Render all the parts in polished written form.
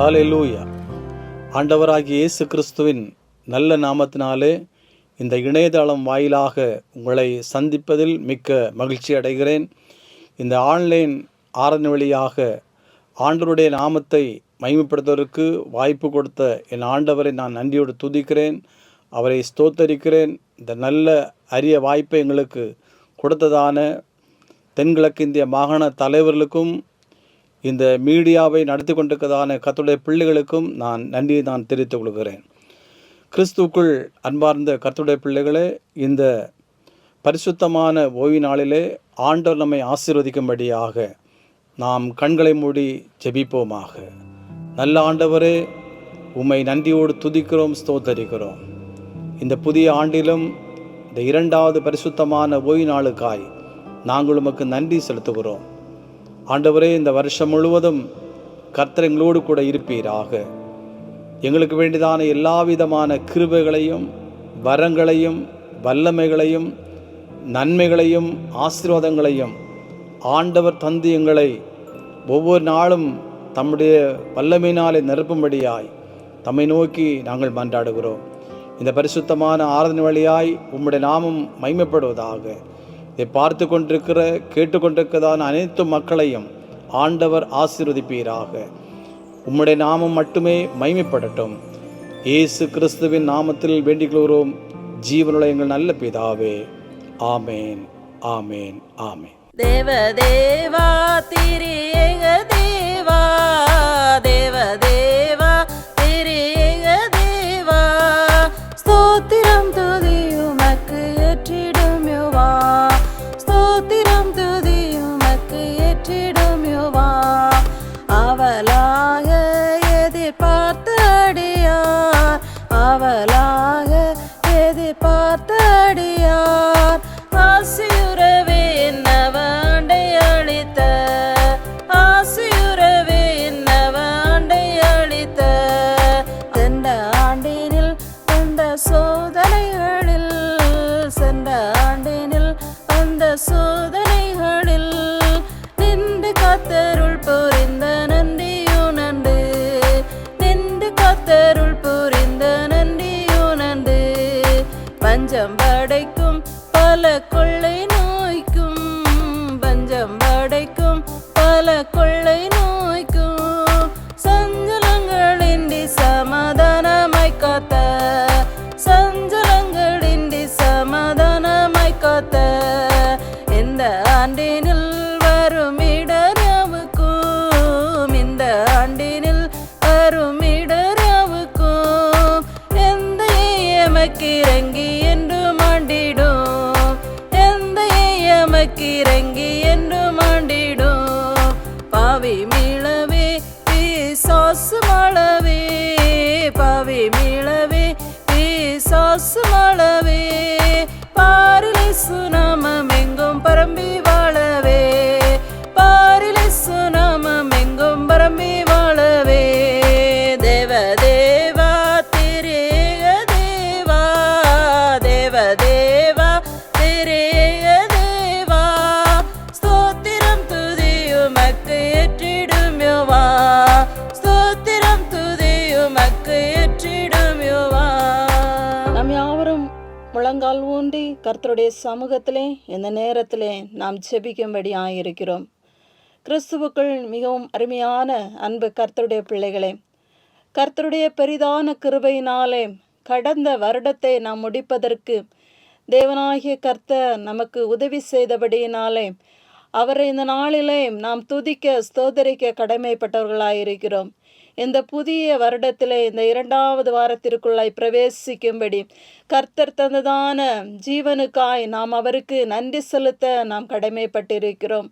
ஹல்லேலூயா. ஆண்டவராகிய இயேசு கிறிஸ்துவின் நல்ல நாமத்தினாலே இந்த இணையதளம் வாயிலாக உங்களை சந்திப்பதில் மிக்க மகிழ்ச்சி அடைகிறேன். இந்த ஆன்லைன் ஆராதனை வழியாக ஆண்டவருடைய நாமத்தை மகிமைப்படுத்துவதற்கு வாய்ப்பு கொடுத்த என் ஆண்டவரை நான் நன்றியோடு துதிக்கிறேன், அவரை ஸ்தோத்தரிக்கிறேன். இந்த நல்ல அரிய வாய்ப்பை எங்களுக்கு கொடுத்ததான தென்கிழக்கு இந்திய மாகாண தலைவர்களுக்கும் இந்த மீடியாவை நடத்தி கொண்டிருக்கிறதான கர்த்தருடைய பிள்ளைகளுக்கும் நான் நன்றியை தெரிவித்துக் கொள்கிறேன். கிறிஸ்துவுக்குள் அன்பார்ந்த கர்த்தருடைய பிள்ளைகளே, இந்த பரிசுத்தமான ஓய்வு நாளிலே ஆண்டவர் நம்மை ஆசீர்வதிக்கும்படியாக நாம் கண்களை மூடி ஜெபிப்போமாக. நல்ல ஆண்டவரே, உம்மை நன்றியோடு துதிக்கிறோம், ஸ்தோத்தரிக்கிறோம். இந்த புதிய ஆண்டிலும் இந்த இரண்டாவது பரிசுத்தமான ஓய்வு நாளுக்காய் நாங்கள் உமக்கு நன்றி செலுத்துகிறோம். ஆண்டவரே, இந்த வருஷம் முழுவதும் கர்த்தர் எங்களோடு கூட இருப்பீராக. எங்களுக்கு வேண்டியதான எல்லா விதமான கிருபைகளையும் வரங்களையும் வல்லமைகளையும் நன்மைகளையும் ஆசீர்வாதங்களையும் ஆண்டவர் தந்து எங்களை ஒவ்வொரு நாளும் தம்முடைய வல்லமையினாலே நிரப்பும்படியாய் தம்மை நோக்கி நாங்கள் மன்றாடுகிறோம். இந்த பரிசுத்தமான ஆராதனை வழியாய் உம்முடைய நாமம் மகிமைப்படுவதாக. இதை பார்த்து கொண்டிருக்கிற கேட்டுக்கொண்டிருக்கிறதான அனைத்து மக்களையும் ஆண்டவர் ஆசீர்வதிப்பீராக. உம்முடைய நாமம் மட்டுமே மகிமைப்படட்டும். இயேசு கிறிஸ்துவின் நாமத்தில் வேண்டிக் கொள்கிறோம் ஜீவனுள்ள எங்கள் நல்ல பிதாவே. ஆமேன், ஆமேன், ஆமேன். தேவதேவா திரியேக தேவா, தேவதேவா திரியேக தேவா, ஸ்தோத்திரம் துதியுமக்கு ஏற்றிடும் யோவா, ஸ்தோத்திரம் துதியுமக்கு ஏற்றிடும் யோவா. அவலாக எதிர்பார்த்த அடியார், அவலாக எதிர்பார்த்த அடியார், ஆசியுறவே என்னவாண்டை அளித்த, ஆசியுறவே என்னவாண்டை அளித்த, சென்ற ஆண்டினில் அந்த சோதனைகளில், சென்ற ஆண்டினில் அந்த சோதனைகளில் நின்று கத்தருள் புரிந்த நன்றியுணர்ந்து, நின்று கத்தருள் புரிந்த நன்றியுணர்ந்து, பஞ்சம் படைக்கும் பல கொள்ளை நோய்க்கும், பஞ்சம் படைக்கும் பல கொள்ளை நோய்க்கும், சஞ்சலங்களின்றி சமாதானமாய் காத்த, சஞ்சலங்களின்றி சமாதானமாய் காத்த, இந்த ஆண்டினில் வரும் இடரவுக்கும், இந்த ஆண்டினில் வரும் இடரவுக்கும், எந்த எமக்கிறங்கி என்று மாண்டிடும், எந்த எமக்கிறங்கி என்று மாண்டிடும், பாவி மீளவே பிசாசு மாளவே, பாவி மீளவே பிசாசு மாளவே, பாரிலே சுனாமம் எங்கும் பரம்பி வாழவே, பாரிலே சுனாமம் எங்கும் பரம்பி வாழவே. தேவதேவா திரியேக தேவா, தேவதேவா திரியேக தேவா, ஸ்தோத்திரம் துதியுமக்கு ஏற்றிடும் யோவா, ஸ்தோத்திரம் துதியுமக்கு ஏற்றிடும் யோவா. நாம் யாவரும் முழங்கால் ஊன்றி கர்த்தருடைய சமூகத்திலே இந்த நேரத்திலே நாம் ஜெபிக்கும்படி ஆயிருக்கிறோம். கிறிஸ்துவுக்குள் மிகவும் அருமையான அன்பு கர்த்தருடைய பிள்ளைகளே, கர்த்தருடைய பெரிதான கிருபையினாலே கடந்த வருடத்தை நாம் முடிப்பதற்கு தேவனாகிய கர்த்தர் நமக்கு உதவி செய்தபடியினாலே அவரை இந்த நாளிலே நாம் துதிக்க ஸ்தோத்தரிக்க கடமைப்பட்டவர்களாயிருக்கிறோம். இந்த புதிய வருடத்திலே இந்த இரண்டாவது வாரத்திற்குள்ளாய் பிரவேசிக்கும்படி கர்த்தர் தந்ததான ஜீவனுக்காய் நாம் அவருக்கு நன்றி செலுத்த நாம் கடமைப்பட்டிருக்கிறோம்.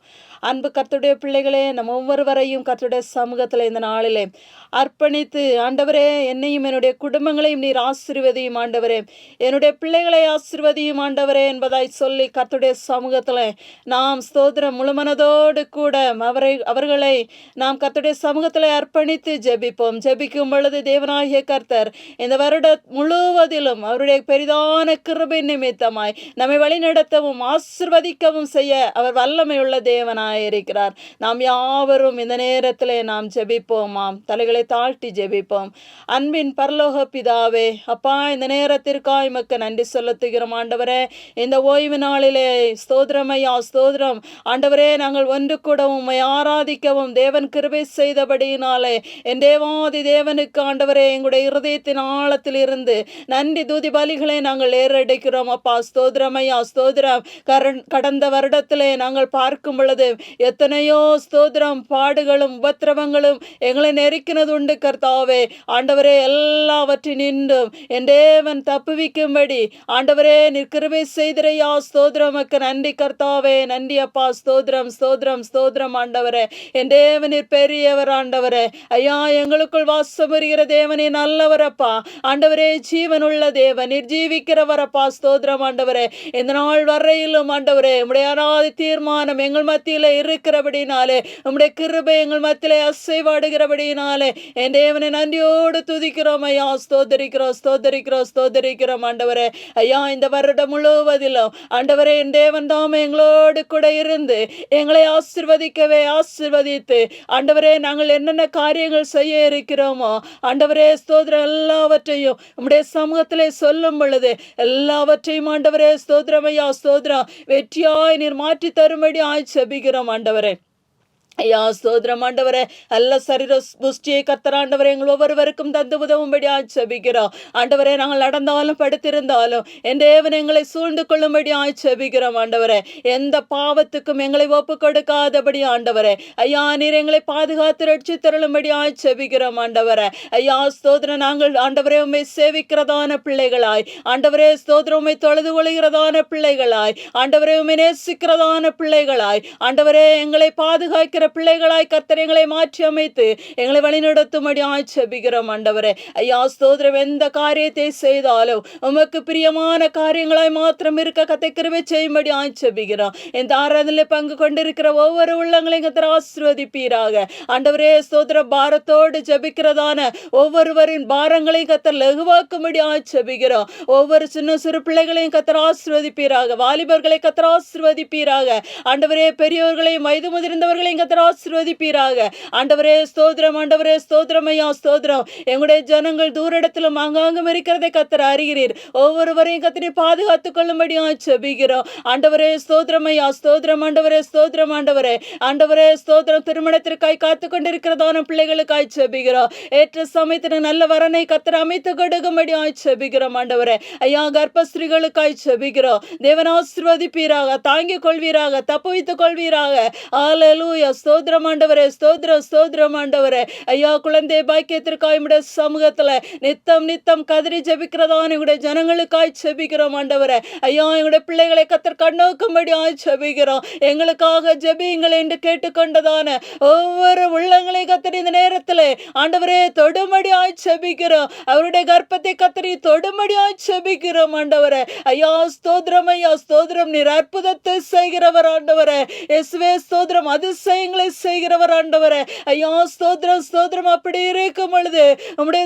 அன்பு கர்த்தருடைய பிள்ளைகளே, நம் ஒவ்வொருவரையும் கர்த்தருடைய சமூகத்தில் இந்த நாளிலே அர்ப்பணித்து, ஆண்டவரே என்னையும் என்னுடைய குடும்பங்களையும் நீர் ஆசீர்வதியும் ஆண்டவரே, என்னுடைய பிள்ளைகளை ஆசீர்வதியும் ஆண்டவரே என்பதாய் சொல்லி கர்த்தருடைய சமூகத்தில் நாம் ஸ்தோத்திரம் முழுமனதோடு கூட அவர்களை நாம் கர்த்தருடைய சமூகத்தில் அர்ப்பணித்து ஜெபிப்போம். ஜெபிக்கும் பொழுது தேவனாகிய கர்த்தர் இந்த வருட முழுவதிலும் அவருடைய பெரிதான கிருபை நிமித்தமாய் நம்மை வழிநடத்தவும் ஆசிர்வதிக்கவும் செய்ய அவர் வல்லமையுள்ள தேவனாயிருக்கிறார். நாம் யாவரும் இந்த நேரத்திலே நாம் ஜெபிப்போமாம். தலைகளை தாழ்த்தி ஜெபிப்போம். அன்பின் பரலோக பிதாவே, அப்பா, இந்த நேரத்திற்காய் உமக்கு நன்றி செலுத்துகிறோம் ஆண்டவரே. இந்த ஓய்வு நாளிலே ஸ்தோத்திரம் ஐயா, ஸ்தோத்திரம் ஆண்டவரே. நாங்கள் ஒன்று கூட உம்மை ஆராதிக்கவும் தேவன் கிருபை செய்தபடியினாலே என் தேவாதி தேவனுக்கு ஆண்டவரே எங்களுடைய இருதயத்தின் ஆழத்தில் இருந்து நன்றி துதி பலிகளை நாங்கள் ஏறெடுக்கிறோம் அப்பா. ஸ்தோத்திரம் ஐயா, ஸ்தோத்திரம். கடந்த வருடத்திலே நாங்கள் பார்க்கும் பொழுது எத்தனையோ ஸ்தோத்திரம் பாடுகளும் உபத்திரவங்களும் எங்களை நெருக்கினது உண்டு கர்த்தாவே. ஆண்டவரே, எல்லாவற்றின் நின்றும் என் தேவன் தப்புவிக்கும்படி ஆண்டவரே நீர் கிருபை செய்திரையா. ஸ்தோத்திரம் நன்றி கர்த்தாவே, நன்றி அப்பா. ஸ்தோத்திரம் ஸ்தோத்திரம் ஸ்தோத்திரம் ஆண்டவரே. என் தேவனீர் பெரியவர் ஆண்டவரே. ஐயா, எங்களுக்குள் வாசம் வருகிற தேவனே நல்லவரப்பா. ஆண்டவரே, ஜீவனுள்ள தேவன், நீர் ஜீவிக்கிறவரப்பா. ஸ்தோத்திரம் ஆண்டவரே. இந்த நாள் வரையிலும் ஆண்டவரே உம்முடைய அனாதி தீர்மானம் எங்கள் மத்தியிலே இருக்கிறபடினாலே, உம்முடைய கிருபை எங்கள் மத்தியிலே அசைவாடுகிறபடினாலே என் தேவனை நன்றியோடு துதிக்கிறோம் ஐயா. ஸ்தோத்தரிக்கிறோம் ஸ்தோத்தரிக்கிறோம் ஸ்தோத்தரிக்கிறோம் ஆண்டவரே. ஐயா, இந்த வருடம் முழுவதிலும் ஆண்டவரே என் தேவன் தாமே எங்களோடு கூட இருந்து எங்களை ஆசீர்வதிக்கவே ஆசீர்வதித்து ஆண்டவரே நாங்கள் என்னென்ன காரியங்கள் செய்ய இருக்கிறோமோ ஆண்டவரே ஸ்தோத்திரம் எல்லாவற்றையும் உம்முடைய சமூகத்திலே சொல்லும் பொழுது எல்லாவற்றையும் ஆண்டவரே ஸ்தோத்திரம் ஐயா, ஸ்தோத்திரம் வெற்றியாய் நீர் மாற்றி தரும்படி ஜெபிக்கிறோம் ஆண்டவரே. ஐயா, ஸ்தோத்திரம் ஆண்டவரே. அல்ல சரீர புஷ்டியை கர்த்தராண்டவரே எங்கள் ஒவ்வொருவருக்கும் தந்து உதவும்படி ஜெபிக்கிறோம் ஆண்டவரே. நாங்கள் நடந்தாலும் படுத்திருந்தாலும் என் தேவன் எங்களை சூழ்ந்து கொள்ளும்படி ஜெபிக்கிறோம் ஆண்டவரே. எந்த பாவத்துக்கும் எங்களை ஒப்பு கொடுக்காதபடி ஆண்டவரே ஐயா நீர் எங்களை பாதுகாத்து ரட்சி தருளும்படி ஜெபிக்கிறோம் ஆண்டவரே. ஐயா, ஸ்தோத்திரம். நாங்கள் ஆண்டவரே உம்மை சேவிக்கிறதான பிள்ளைகளாய் ஆண்டவரே ஸ்தோத்திரம், உம்மை தொழுது கொள்கிறதான பிள்ளைகளாய் ஆண்டவரே, உம்மை நேசிக்கிறதான பிள்ளைகளாய் ஆண்டவரே, எங்களை பாதுகாக்கிற பிள்ளைகளாய் கர்த்தர் எங்களை மாற்றி அமைத்து எங்களை வழிநடத்தும்படி ஜெபிக்கிறோம் ஆண்டவரே. ஐயா, ஸ்தோத்திரம். எந்த காரியத்தை செய்தாலும் உமக்கு பிரியமான காரியங்களாய் மாத்திரம் இருக்க கர்த்தர் கிருபை செய்யும்படி ஜெபிக்கிறோம். இந்த ஆராதனையிலே பங்கு கொண்டிருக்கிற ஒவ்வொரு உள்ளங்களையும் கர்த்தர் ஆசீர்வதிப்பீராக ஆண்டவரே. ஸ்தோத்திரம். பாரத்தோடு ஜெபிக்கிறதான ஒவ்வொருவரின் பாரங்களையும் கர்த்தர் லகுவாக்கும்படி ஜெபிக்கிறோம். ஒவ்வொரு சின்ன சிறு பிள்ளைகளையும் கர்த்தர் ஆசீர்வதிப்பீராக. வாலிபர்களை கர்த்தர் ஆசீர்வதிப்பீராக ஆண்டவரே. பெரியோர்களையும் வயது முதிர்ந்தவர்களையும் கர்த்தர் ஆசீர்வதிப்பீராக ஆண்டவரே. ஸ்தோத்திரம் ஆண்டவரே. ஸ்தோத்திரம் ஐயா, ஸ்தோத்திரம். எங்களுடைய ஜனங்கள் தூரத்திலும் அங்காங்கும் இருக்கிறதை கர்த்தர் அறிகிறீர். ஒவ்வொருவரையும் கர்த்தரை பாதுகாத்துக் கொள்ளும்படி ஜெபிக்கிறோம் ஆண்டவரே. ஸ்தோத்திரம் ஐயா, ஸ்தோத்திரம் ஆண்டவரே. ஸ்தோத்திரம் ஆண்டவரே. ஆண்டவரே ஸ்தோத்திரம். திருமணத்திற்காய் காத்து கொண்டிருக்கிறதான பிள்ளைகளுக்காய் ஜெபிக்கிறோம். ஏற்ற சமயத்தில் நல்ல வரனை கர்த்தர் அமைத்து கொடுக்கும்படி ஜெபிக்கிறோம் ஆண்டவரே. ஐயா, கர்ப்பஸ்திரீகளுக்காய் ஜெபிக்கிறோம். தேவன் ஆசீர்வதிப்பீராக, தாங்கிக் கொள்வீராக, தப்புவித்துக் கொள்வீராக. ஹல்லேலூயா. ஸ்தோத்திரம் ஆண்டவரே. ஸ்தோத்திரம் ஸ்தோத்திரம் ஆண்டவரே. ஐயா, குழந்தை பாக்கியத்திற்காய் உம்முடைய சமூகத்துல நித்தம் நித்தம் கதறி ஜெபிக்கிறதான எங்களுடைய ஜனங்களுக்காய் ஜெபிக்கிறோம் ஆண்டவரே. ஐயா, எங்களுடைய பிள்ளைகளை கர்த்தர் கண்ணோக்கும்படி ஜெபிக்கிறோம். எங்களுக்காக ஜெபியுங்கள் என்று கேட்டுக்கொண்டதான ஒவ்வொரு உள்ளங்களையும் கர்த்தர் இந்த நேரத்திலே ஆண்டவரே தொடும்படி ஜெபிக்கிறோம். அவருடைய கர்ப்பத்தை கர்த்தர் தொடும்படி ஜெபிக்கிறோம் ஆண்டவரே. ஐயா, ஸ்தோத்திரம் ஐயா, ஸ்தோத்திரம். நீர் அற்புதத்தை செய்கிறவர் ஆண்டவரே. இயேசுவே ஸ்தோத்திரம். அதிசயங்களை செய்கிறவர் ஆண்டவரே. ஐயா, ஸ்தோத்திரம் ஸ்தோத்திரம். அப்படி இருக்கும் பொழுது உம்முடைய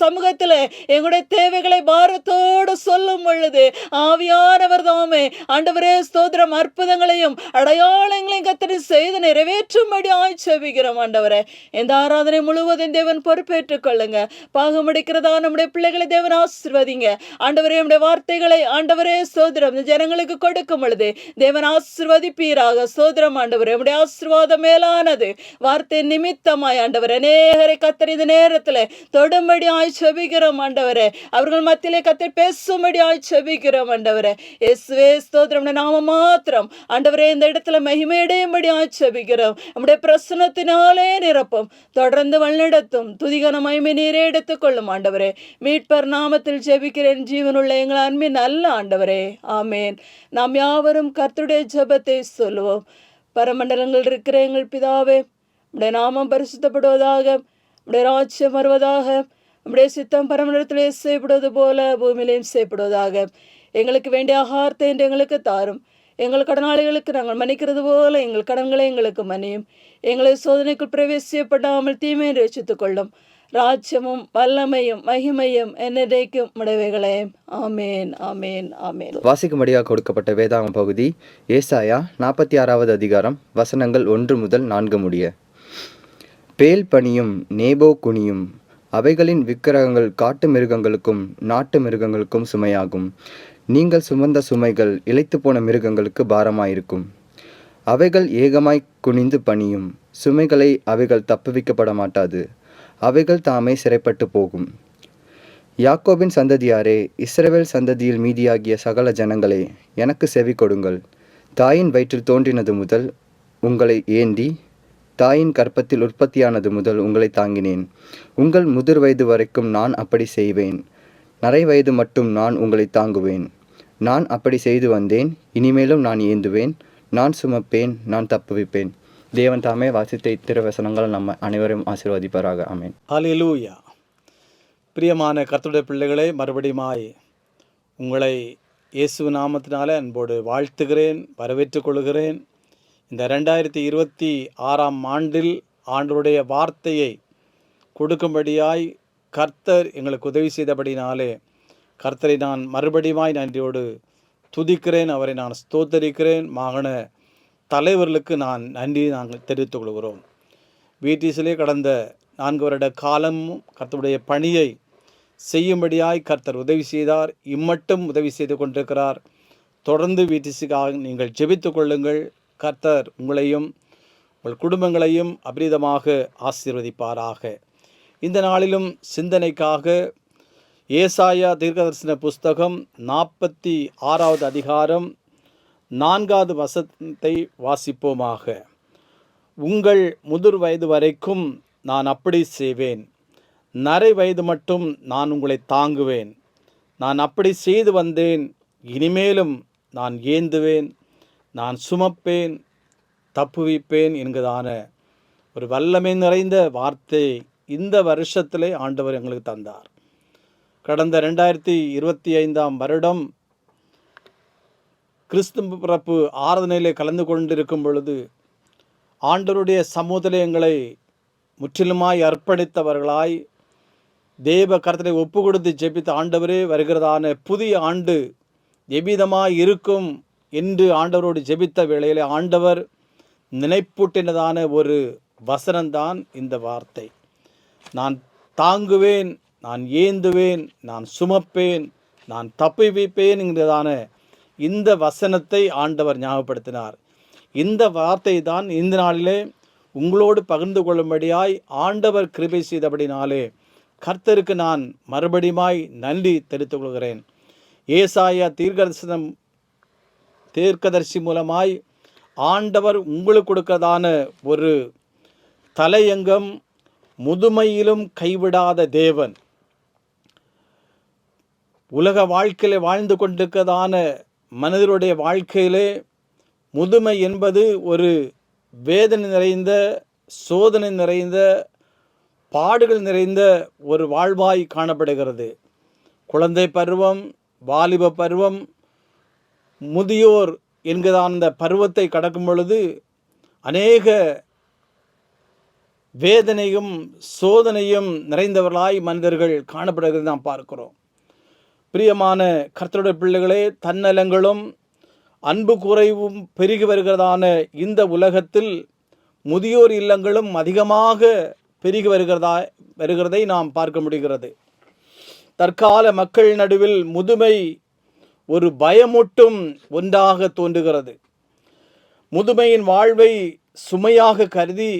சமூகத்துல எங்களுடைய தேவைகளை பாரத்தோடு சொல்லும் பொழுது ஆவியானவர் தாமே ஆண்டவரே ஸ்தோத்திரம் அற்புதங்களையும் அடையாளங்களையும் கர்த்தர் செய்து நிறைவேற்றும்படி ஜெபிக்கிறோம் ஆண்டவரே. இந்த ஆராதனை முழுவதும் தேவன் பொறுப்பேற்றுக் கொள்ளுங்க. பாகம் எடுக்கிறதா நம்முடைய பிள்ளைகளை தேவன் ஆசீர்வதிங்க ஆண்டவரே. நம்முடைய வார்த்தைகளை ஆண்டவரே ஸ்தோத்திரம் ஜனங்களுக்கு கொடுக்கும் பொழுது தேவன் ஆசீர்வதிப்பீராக. ஸ்தோத்திரம் ஆண்டவரே. நம்முடைய ஆசீர்வாதம் மேலானது. வார்த்தை நிமித்தமாய் ஆண்டவரே அநேகரை கர்த்தர் இந்த நேரத்தில் தொடும்படி ஜெபிக்கிறோம் ஆண்டவரே. அவர்கள் மத்தியிலே கர்த்தர் பேசும்படி ஜெபிக்கிறோம் ஆண்டவரே. இயேசுவே ஸ்தோத்திரம். நாம மாத்திரம் ஆண்டவரே இந்த இடத்துல மகிமையடையும்படி ஜெபிக்கிறோம். நம்முடைய பிரசன்னத்தினாலே நிரப்பும், தொடர்ந்து வழிநடத்தும். துதிகன மகிமை நீரே எடுத்துக்கொள்ளும் ஆண்டவரே. மீட்பர் நாமத்தில் ஜெபிக்கிறேன் ஜீவனுள்ள எங்கள் அன்பின் நல்ல ஆண்டவரே. ஆமேன். நாம் யாவரும் கர்த்தருடைய ஜெபத்தை சொல்லுவோம். பரமண்டலங்கள் இருக்கிற எங்கள் பிதாவே, உம்முடைய நாமம் பரிசுத்தப்படுவதாக, உம்முடைய ராஜ்யம் வருவதாக, உம்முடைய சித்தம் பரமண்டலத்திலே செய்யப்படுவது போல பூமியிலேயும் செய்யப்படுவதாக. எங்களுக்கு வேண்டிய ஆகாரத்தை என்று எங்களுக்கு தாரும். எங்கள் கடனாளிகளுக்கு நாங்கள் மன்னிக்கிறது போல எங்கள் கடன்களை எங்களுக்கு மன்னியும். எங்களை சோதனைக்குள் பிரவேசிக்கப்படாமல் தீமையை ரட்சித்துக் கொள்ளும். ராஜ்யமும் வல்லமையும் மகிமையும் என்னைக்கும் உடையவைகளே. ஆமேன், ஆமேன், ஆமேன். வாசிக்கும்படியாக கொடுக்கப்பட்ட வேதாகம பகுதி ஏசாயா 46வது அதிகாரம் வசனங்கள் 1 முதல் 4 முடிய. பேல் பனியும் நேபோ குனியும், அவைகளின் விக்கிரகங்கள் காட்டு மிருகங்களுக்கும் நாட்டு மிருகங்களுக்கும் சுமையாகும். நீங்கள் சுமந்த சுமைகள் இளைத்து போன மிருகங்களுக்கு பாரமாயிருக்கும். அவைகள் ஏகமாய் குனிந்து பணியும், சுமைகளை அவைகள் தப்புவிக்கப்பட மாட்டாது. அவைகள் தாமே சிறைப்பட்டு போகும். யாக்கோபின் சந்ததியாரே, இஸ்ரவேல் சந்ததியில் மீதியாகிய சகல ஜனங்களே, எனக்கு செவி கொடுங்கள். தாயின் வயிற்றில் தோன்றினது முதல் உங்களை ஏந்தி, தாயின் கற்பத்தில் உற்பத்தியானது முதல் உங்களை தாங்கினேன். உங்கள் முதிர் வயது வரைக்கும் நான் அப்படி செய்வேன். நரை வயது மட்டும் நான் உங்களை தாங்குவேன். நான் அப்படி செய்து வந்தேன், இனிமேலும் நான் ஏந்துவேன். நான் சுமப்பேன், நான் தப்புவிப்பேன். தேவன் தாமே வாசித்த இத்திருவசனங்கள் நம்ம அனைவரும் ஆசீர்வதிப்பாராக. ஆமென். ஹல்லேலூயா. பிரியமான கர்த்தருடைய பிள்ளைகளே, மறுபடியுமாய் உங்களை இயேசு நாமத்தினாலே அன்போடு வாழ்த்துகிறேன், வரவேற்றுக் கொள்கிறேன். இந்த 2026ஆம் ஆண்டில் ஆண்டவருடைய வார்த்தையை கொடுக்கும்படியாய் கர்த்தர் எங்களுக்கு உதவி செய்தபடினாலே கர்த்தரை நான் மறுபடியுமாய் நன்றியோடு துதிக்கிறேன், அவரை நான் ஸ்தோத்தரிக்கிறேன். மாகாண தலைவர்களுக்கு நான் நன்றி நாங்கள் தெரிவித்துக் கொள்கிறோம். வீட்டிலே கடந்த 4 வருட காலமும் கர்த்தருடைய பணியை செய்யும்படியாய் கர்த்தர் உதவி செய்தார். இம்மட்டும் உதவி செய்து கொண்டிருக்கிறார். தொடர்ந்து வீட்டிற்காக நீங்கள் ஜெபித்துக் கொள்ளுங்கள். கர்த்தர் உங்களையும் உங்கள் குடும்பங்களையும் அபரிதமாக ஆசீர்வதிப்பாராக. இந்த நாளிலும் சிந்தனைக்காக ஏசாயா தீர்க்கதரிசன புஸ்தகம் 46வது அதிகாரம் 4வது வசனத்தை வாசிப்போமாக. உங்கள் முதிர் வயது வரைக்கும் நான் அப்படி செய்வேன். நரை வயது மட்டும் நான் உங்களை தாங்குவேன். நான் அப்படி செய்து வந்தேன், இனிமேலும் நான் ஏந்துவேன். நான் சுமப்பேன், தப்புவிப்பேன் என்கிறதான ஒரு வல்லமை நிறைந்த வார்த்தை இந்த வருஷத்திலே ஆண்டவர் எங்களுக்கு தந்தார். கடந்த 2025ஆம் வருடம் கிறிஸ்து பிறப்பு ஆராதனையிலே கலந்து கொண்டிருக்கும் பொழுது ஆண்டவருடைய சமூகத்திலே எங்களை முற்றிலுமாய் அர்ப்பணித்தவர்களாய் தேவ கர்த்தரை ஒப்பு கொடுத்து ஜெபித்த ஆண்டவரே, வருகிறதான புதிய ஆண்டு எவ்விதமாய் இருக்கும் என்று ஆண்டவரோடு ஜெபித்த வேளையிலே ஆண்டவர் நினைப்பூட்டினதான ஒரு வசனம்தான் இந்த வார்த்தை. நான் தாங்குவேன், நான் ஏந்துவேன், நான் சுமப்பேன், நான் தப்புவிப்பேன் என்கிறதான இந்த வசனத்தை ஆண்டவர் ஞாபகப்படுத்தினார். இந்த வார்த்தை தான் இந்த நாளிலே உங்களோடு பகிர்ந்து கொள்ளும்படியாய் ஆண்டவர் கிருபை செய்தபடினாலே கர்த்தருக்கு நான் மறுபடியுமாய் நன்றி தெரிவித்துக் கொள்கிறேன். ஏசாயா தீர்க்கதரிசி மூலமாய் ஆண்டவர் உங்களுக்கு கொடுக்கிறதான ஒரு தலையங்கம், முதுமையிலும் கைவிடாத தேவன். உலக வாழ்க்கையிலே வாழ்ந்து கொண்டிருக்கிறதான மனிதருடைய வாழ்க்கையிலே முதுமை என்பது ஒரு வேதனை நிறைந்த, சோதனை நிறைந்த, பாடுகள் நிறைந்த ஒரு வாழ்வாய் காணப்படுகிறது. குழந்தை பருவம், வாலிப பருவம், முதியோர் என்கிற அந்த பருவத்தை கடக்கும் பொழுது அநேக வேதனையும் சோதனையும் நிறைந்தவர்களாய் மனிதர்கள் காணப்படுகிறது நாம் பார்க்கிறோம். பிரியமான கர்த்தருடைய பிள்ளைகளே, தன்னலங்களும் அன்பு குறைவும் பெருகி வருகிறதான இந்த உலகத்தில் முதியோர் இல்லங்களும் அதிகமாக பெருகி வருகிறதை நாம் பார்க்க முடிகிறது. தற்கால மக்கள் நடுவில் முதுமை ஒரு பயமூட்டும் ஒன்றாக தோன்றுகிறது. முதுமையின் வாழ்வை சுமையாக கருதி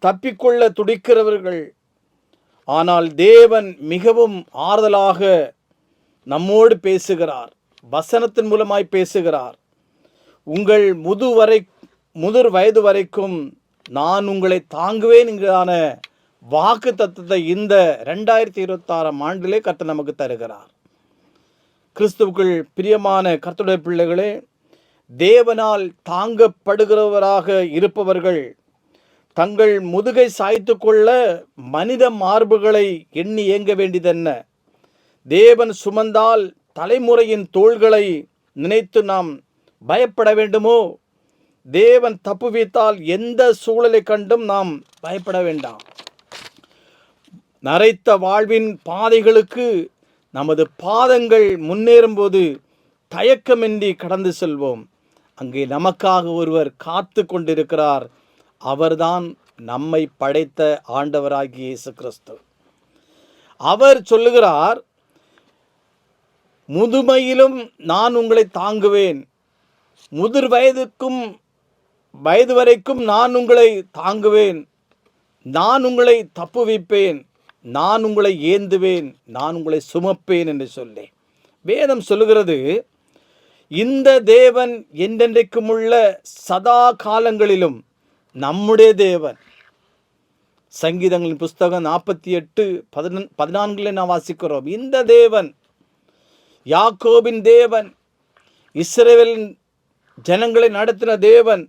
தப்பிக்கொள்ள துடிக்கிறவர்கள். ஆனால் தேவன் மிகவும் ஆறுதலாக நம்மோடு பேசுகிறார், வசனத்தின் மூலமாய் பேசுகிறார். உங்கள் முதிர் வயது வரைக்கும் நான் உங்களை தாங்குவேன் என்கிறான வாக்கு தத்தத்தை இந்த 2026ஆம் ஆண்டிலே கர்த்தர் நமக்கு தருகிறார். கிறிஸ்துவுக்குள் பிரியமான கர்த்தருடைய பிள்ளைகளே, தேவனால் தாங்கப்படுகிறவராக இருப்பவர்கள் தங்கள் முதுகை சாய்த்து கொள்ள மனித மார்புகளை எண்ணி ஏங்க வேண்டியதென்ன? தேவன் சுமந்தால் தலைமுறையின் தோள்களை நினைத்து நாம் பயப்பட வேண்டுமோ? தேவன் தப்புவித்தால் எந்த சூழலை கண்டும் நாம் பயப்பட வேண்டாம். நரைத்த வாழ்வின் பாதைகளுக்கு நமது பாதங்கள் முன்னேறும்போது தயக்கமின்றி கடந்து செல்வோம். அங்கே நமக்காக ஒருவர் காத்து கொண்டிருக்கிறார். அவர்தான் நம்மை படைத்த ஆண்டவராகிய இயேசு கிறிஸ்து. அவர் சொல்லுகிறார், முதுமையிலும் நான் உங்களை தாங்குவேன், முதிர் வயது வரைக்கும் நான் உங்களை தாங்குவேன், நான் உங்களை தப்புவிப்பேன், நான் உங்களை ஏந்துவேன், நான் உங்களை சுமப்பேன் என்று சொல்லி வேதம் சொல்லுகிறது. இந்த தேவன் என்றென்றைக்கும் உள்ள சதா காலங்களிலும் நம்முடைய தேவன். சங்கீதங்களின் புஸ்தகம் 48:14 நாம் வாசிக்கிறோம். இந்த தேவன், யாக்கோபின் தேவன், இஸ்ரவேலின் ஜனங்களை நடத்தின தேவன்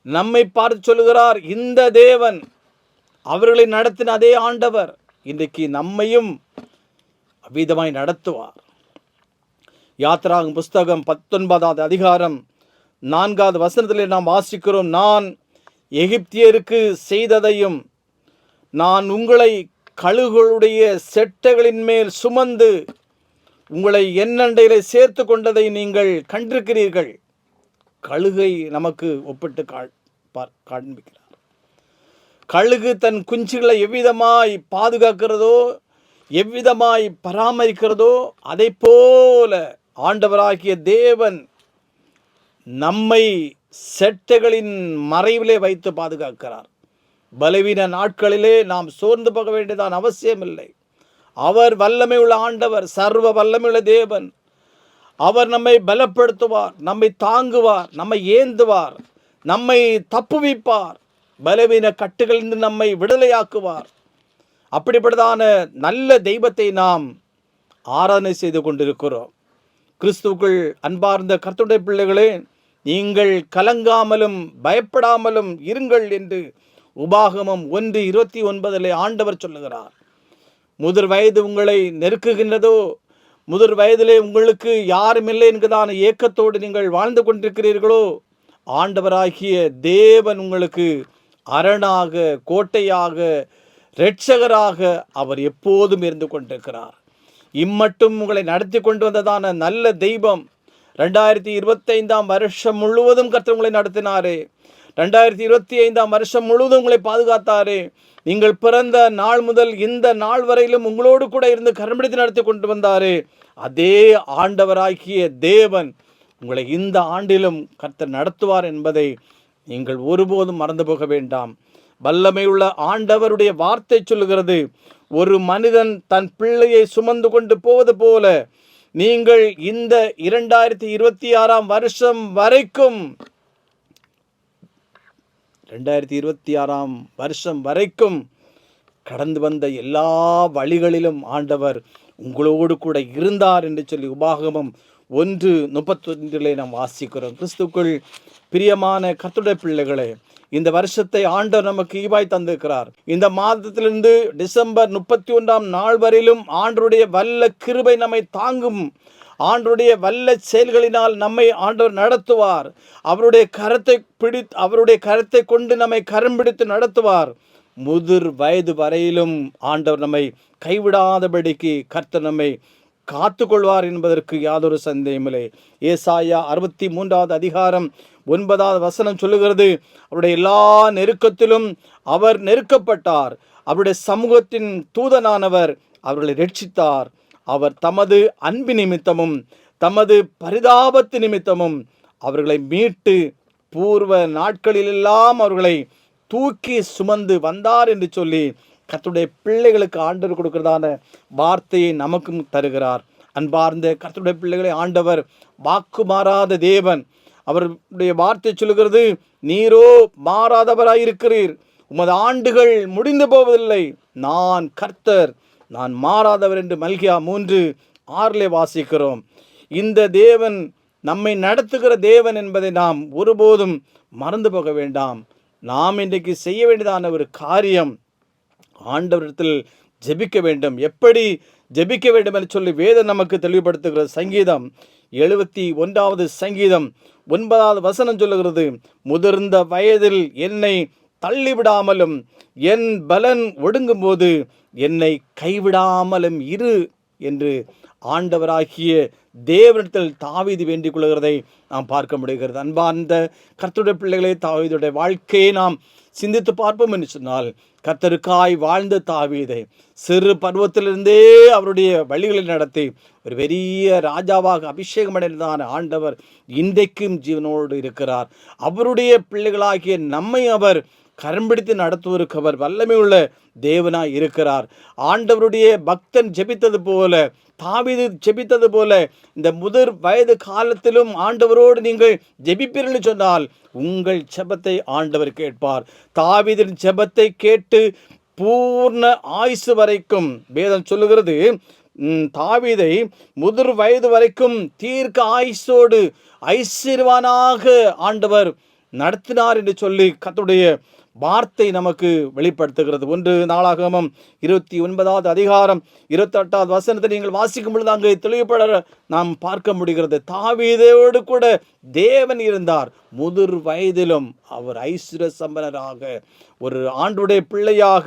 நம்மை பார்த்து சொல்லுகிறார், இந்த தேவன், அவர்களை நடத்தின அதே ஆண்டவர் இன்றைக்கு நம்மையும் அவ்விதமாய் நடத்துவார். யாத்திராகமம் புஸ்தகம் 19 அதிகாரம் 4 வசனத்தில் நாம் வாசிக்கிறோம், நான் எகிப்தியருக்கு செய்ததையும் நான் உங்களை கழுகுகளுடைய செட்டைகளின் மேல் சுமந்து உங்களை என்னண்டையிலே சேர்த்து கொண்டதை நீங்கள் கண்டிருக்கிறீர்கள். கழுகை நமக்கு ஒப்பிட்டு காண்பிக்கிறார். கழுகு தன் குஞ்சுகளை எவ்விதமாய் பாதுகாக்கிறதோ, எவ்விதமாய் பராமரிக்கிறதோ, அதை போல ஆண்டவராகிய தேவன் நம்மை செட்டைகளின் மறைவிலே வைத்து பாதுகாக்கிறார். பலவீன நாட்களிலே நாம் சோர்ந்து போக வேண்டியதான் அவசியமில்லை. அவர் வல்லமை உள்ள ஆண்டவர், சர்வ வல்லமை உள்ள தேவன். அவர் நம்மை பலப்படுத்துவார், நம்மை தாங்குவார், நம்மை ஏந்துவார், நம்மை தப்புவிப்பார், பலவீன கட்டுகளிலிருந்து நம்மை விடுதலையாக்குவார். அப்படிப்பட்டதான நல்ல தெய்வத்தை நாம் ஆராதனை செய்து கொண்டிருக்கிறோம். கிறிஸ்துவுக்குள் அன்பார்ந்த கர்த்தருடைய பிள்ளைகளே, நீங்கள் கலங்காமலும் பயப்படாமலும் இருங்கள் என்று உபாகமம் 1:29 ஆண்டவர் சொல்லுகிறார். முதிர் வயது உங்களை நெருக்குகின்றதோ, முதிர் வயதிலே உங்களுக்கு யாரும் இல்லை என்கிறதான ஏக்கத்தோடு நீங்கள் வாழ்ந்து கொண்டிருக்கிறீர்களோ, ஆண்டவராகிய தேவன் உங்களுக்கு அரணாக, கோட்டையாக, இரட்சகராக அவர் எப்போதும் இருந்து கொண்டிருக்கிறார். இம்மட்டும் உங்களை நடத்தி கொண்டு வந்ததான நல்ல தெய்வம் 2025 வருஷம் முழுவதும் கர்த்தர் உங்களை நடத்தினாரே, 2025 வருஷம் முழுவதும் உங்களை பாதுகாத்தாரே, நீங்கள் பிறந்த நாள் முதல் இந்த நாள் வரையிலும் உங்களோடு கூட இருந்து கரம்பிடித்து நடத்தி கொண்டு வந்தாரே, அதே ஆண்டவராகிய தேவன் உங்களை இந்த ஆண்டிலும் கர்த்தர் நடத்துவார் என்பதை நீங்கள் ஒருபோதும் மறந்து போக வேண்டாம். வல்லமையுள்ள ஆண்டவருடைய வார்த்தை சொல்லுகிறது, ஒரு மனிதன் தன் பிள்ளையை சுமந்து கொண்டு போவது போல நீங்கள் இந்த 2026 வருஷம் வரைக்கும் 2026 வருஷம் வரைக்கும் கடந்து வந்த எல்லா வழிகளிலும் ஆண்டவர் உங்களோடு கூட இருந்தார் என்று சொல்லி உபாகமம் 1:31 நாம் வாசிக்கிறோம். கிறிஸ்துக்குள் பிரியமான கர்த்தருடைய பிள்ளைகளே, இந்த வருஷத்தை ஆண்டவர் நமக்கு ஈவாய் தந்திருக்கிறார். இந்த மாதத்திலிருந்து டிசம்பர் 31 நாள் வரையிலும் ஆண்டவருடைய வல்ல கிருபை நம்மை தாங்கும். ஆண்டவருடைய வல்ல செயல்களினால் நம்மை ஆண்டவர் நடத்துவார். அவருடைய கரத்தை கொண்டு நம்மை கரம் பிடித்து நடத்துவார். முதிர் வயது வரையிலும் ஆண்டவர் நம்மை கைவிடாதபடிக்கு கர்த்தர் நம்மை காத்து கொள்வார் என்பதற்கு யாதொரு சந்தேகமில்லை. ஏசாயா 63 அதிகாரம் 9 வசனம் சொல்லுகிறது, அவருடைய எல்லா நெருக்கத்திலும் அவர் நெருக்கப்பட்டார், அவருடைய சமூகத்தின் தூதனானவர் அவர்களை ரட்சித்தார். அவர் தமது அன்பு நிமித்தமும் தமது பரிதாபத்து நிமித்தமும் அவர்களை மீட்டு பூர்வ நாட்களிலெல்லாம் அவர்களை தூக்கி சுமந்து வந்தார் என்று சொல்லி கர்த்தருடைய பிள்ளைகளுக்கு ஆண்டவர் கொடுக்கிறதான வார்த்தையை நமக்கும் தருகிறார். அன்பார்ந்த கர்த்தருடைய பிள்ளைகளை, ஆண்டவர் வாக்கு மாறாத தேவன். அவருடைய வார்த்தை சொல்லுகிறது, நீரோ மாறாதவராயிருக்கிறீர், உமது ஆண்டுகள் முடிந்து போவதில்லை, நான் கர்த்தர், நான் மாறாதவர் என்று மல்கியா 3:6 வாசிக்கிறோம். இந்த தேவன் நம்மை நடத்துகிற தேவன் என்பதை நாம் ஒருபோதும் மறந்து போக வேண்டாம். நாம் இன்றைக்கு செய்ய வேண்டியதான ஒரு காரியம், ஆண்டவரிடத்தில் ஜெபிக்க வேண்டும். எப்படி ஜெபிக்க வேண்டும் என்று சொல்லி வேதம் நமக்கு தெளிவுபடுத்துகிற சங்கீதம் 71வது சங்கீதம் 9வது வசனம் சொல்லுகிறது, முதிர்ந்த வயதில் என்னை தள்ளிவிடாமலும் என் பலன் ஒடுங்கும்போது என்னை கைவிடாமலும் இரு என்று ஆண்டவராகிய தேவனிடத்தில் தாவீது வேண்டிக் கொள்கிறதை நாம் பார்க்க முடிகிறது. அன்பார்ந்த கர்த்தருடைய பிள்ளைகளே, தாவீதுடைய வாழ்க்கையை நாம் சிந்தித்து பார்ப்போம் என்று சொன்னால், கர்த்தருக்காய் வாழ்ந்த தாவீதை சிறு பருவத்திலிருந்தே அவருடைய வழிகளை நடத்தி ஒரு பெரிய ராஜாவாக அபிஷேகம் அடைந்ததான ஆண்டவர் இன்றைக்கும் ஜீவனோடு இருக்கிறார். அவருடைய பிள்ளைகளாகிய நம்மை அவர் கரம் பிடித்து நடத்துவதற்கு அவர் வல்லமை உள்ள தேவனாய் இருக்கிறார். ஆண்டவருடைய பக்தன் ஜெபித்தது போல, தாவீது ஜெபித்தது போல, இந்த முதிர் வயது காலத்திலும் ஆண்டவரோடு நீங்கள் ஜெபிப்பீர்கள் சொன்னால் உங்கள் ஜெபத்தை ஆண்டவர் கேட்பார். தாவீதின் ஜெபத்தை கேட்டு பூர்ண ஆயுசு வரைக்கும் வேதம் சொல்லுகிறது, தாவீதை முதிர் வயது வரைக்கும் தீர்க்க ஆயுசோடு ஐஸ்வர்யவானாக ஆண்டவர் நடத்தினார் என்று சொல்லி கர்த்தருடைய வார்த்தை நமக்கு வெளிப்படுத்துகிறது. 1 நாளாகமம் 29வது அதிகாரம் 28வது வசனத்தை நீங்கள் வாசிக்கும் பொழுது அங்கே தெளிவுபட நாம் பார்க்க முடிகிறது. தாவீதோடு கூட தேவன் இருந்தார். முதிர் வயதிலும் அவர் ஐஸ்வர்ய சம்பனராக ஒரு ஆண்டுடைய பிள்ளையாக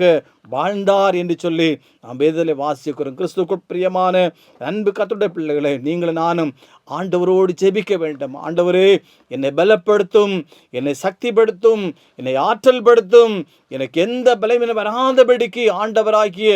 வாழ்ந்தார் என்று சொல்லி நாம் வேதத்தில் வாசிக்கிறோம். கிறிஸ்துவுக்குள் பிரியமான அன்பு கர்த்தருடைய பிள்ளைகளே, நீங்களும் நானும் ஆண்டவரோடு ஜெபிக்க வேண்டும். ஆண்டவரே, என்னை பலப்படுத்தும், என்னை சக்திப்படுத்தும், என்னை ஆற்றல் படுத்தும், எனக்கு எந்த பலவீனம் வராதபடிக்கு ஆண்டவராகிய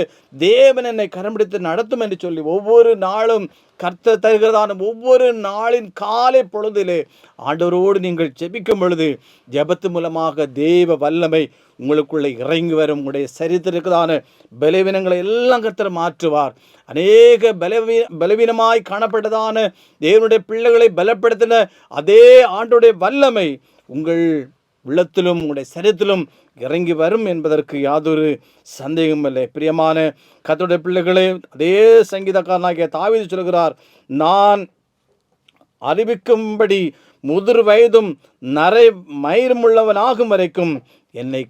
தேவன் என்னை கரம் பிடித்து நடத்தும் என்று சொல்லி ஒவ்வொரு நாளும் கர்த்தர் தருகிறதான ஒவ்வொரு நாளின் காலை பொழுதிலே ஆண்டவரோடு நீங்கள் ஜெபிக்கும் பொழுது ஜெபத்து மூலமாக தேவ வல்லமை உங்களுக்குள்ளே இறங்கி வரும். உங்களுடைய சரித்திரதான பலவீனங்களை எல்லாம் கர்த்தர் மாற்றுவார். அநேக பலவீனமாய் காணப்பட்டதான தேவனுடைய பிள்ளைகளை பலப்படுத்தின அதே ஆண்டோடைய வல்லமை உங்கள் உள்ளத்திலும் உங்களுடைய சரித்திலும் இறங்கி வரும் என்பதற்கு யாதொரு சந்தேகம் இல்லை. பிரியமான கர்த்தருடைய பிள்ளைகளே, அதே சங்கீதக்காரனாகிய தாவீது சொல்கிறார், நான் அறிவிக்கும்படி முதிர் வயதும் நரை மயிர்முள்ளவனாகும் வரைக்கும் என்னை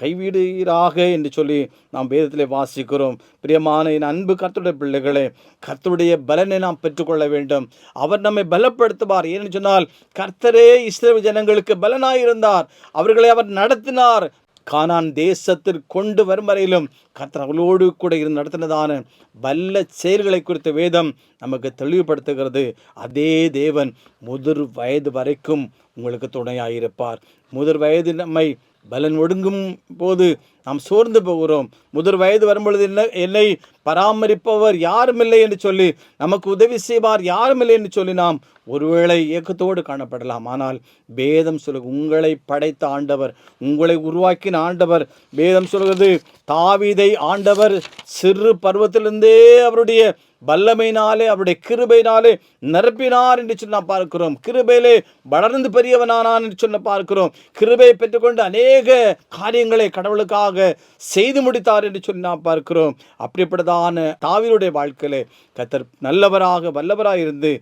கைவிடீராக என்று சொல்லி நாம் வேதத்திலே வாசிக்கிறோம். பிரியமான என் அன்பு கர்த்தருடைய பிள்ளைகளே, கர்த்தருடைய பலனை நாம் பெற்றுக்கொள்ள வேண்டும். அவர் நம்மை பலப்படுத்துவார். ஏன்னு சொன்னால், கர்த்தரே இஸ்ரவேல் ஜனங்களுக்கு பலனாயிருந்தார். அவர்களை அவர் நடத்தினார். கானான் தேசத்தில் கொண்டு வரும் வரையிலும் கர்த்தர் அவளோடு கூட இருந்து நடத்தினதான வல்ல செயல்களை குறித்த வேதம் நமக்கு தெளிவுபடுத்துகிறது. அதே தேவன் முதிர் வயது வரைக்கும் உங்களுக்கு துணையாயிருப்பார். முதிர் வயது நம்மை பலன் ஒடுங்கும் போது நாம் சோர்ந்து போகிறோம். முதிர் வயது வரும்பொழுது என்னை பராமரிப்பவர் யாரும் இல்லை என்று சொல்லி, நமக்கு உதவி செய்வார் யாரும் இல்லை என்று சொல்லி நாம் ஒருவேளை ஏக்கத்தோடு காணப்படலாம். ஆனால் வேதம் சொல்லுங்க, உங்களை படைத்த ஆண்டவர், உங்களை உருவாக்கின ஆண்டவர், வேதம் சொல்கிறது, தாவீதை ஆண்டவர் சிறு பருவத்திலிருந்தே அவருடைய வல்லமையினாலே அவருடைய கிருபையினாலே நிரப்பினார் என்று சொல்லி நாம் பார்க்கிறோம். கிருபையிலே வளர்ந்து பெரியவனானான் என்று சொல்ல பார்க்கிறோம். கிருபையை பெற்றுக்கொண்டு அநேக காரியங்களை கடவுளுக்காக செய்து முடித்தார் என்று சொல்லி நாம் பார்க்கிறோம். அப்படிப்பட்டதான தாவீதுடைய வாழ்க்கையிலே கர்த்தர் நல்லவராக வல்லவராக இருந்து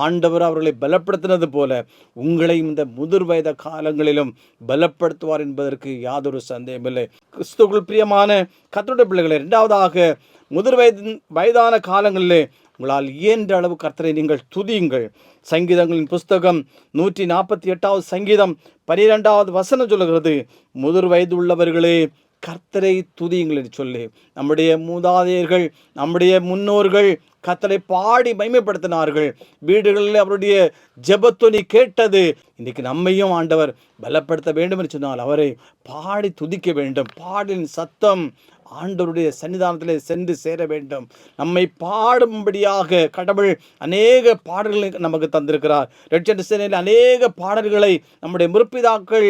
ஆண்டவர் அவர்களை பலப்படுத்தினது போல உங்களையும் இந்த முதிர் வயத காலங்களிலும் பலப்படுத்துவார் என்பதற்கு யாதொரு சந்தேகமில்லை. கிறிஸ்துவுக்குள் பிரியமான கர்த்தருடைய பிள்ளைகளே, இரண்டாவதாக முதிர் வயதான காலங்களிலே உங்களால் இயன்ற அளவு கர்த்தரை நீங்கள் துதியுங்கள். சங்கீதங்களின் புஸ்தகம் 148வது சங்கீதம் 12வது வசனம் சொல்லுகிறது, முதிர் வயது உள்ளவர்களே கர்த்தரை துதியுங்கள் என்று சொல்லி. நம்முடைய மூதாதையர்கள், நம்முடைய முன்னோர்கள் கர்த்தரை பாடி மகிமைப்படுத்தினார்கள். வீடுகளில் அவருடைய ஜெபத்தொனி கேட்டது. இன்றைக்கு நம்மையும் ஆண்டவர் பலப்படுத்த வேண்டும் என்று சொன்னால் அவரை பாடி துதிக்க வேண்டும். பாடலின் சத்தம் ஆண்டவருடைய சன்னிதானத்திலே சென்று சேர வேண்டும். நம்மை பாடும்படியாக கடவுள் அநேக பாடல்களை நமக்கு தந்திருக்கிறார். ரெட்சண்ட் சேனையில் அநேக பாடல்களை நம்முடைய முற்பிதாக்கள்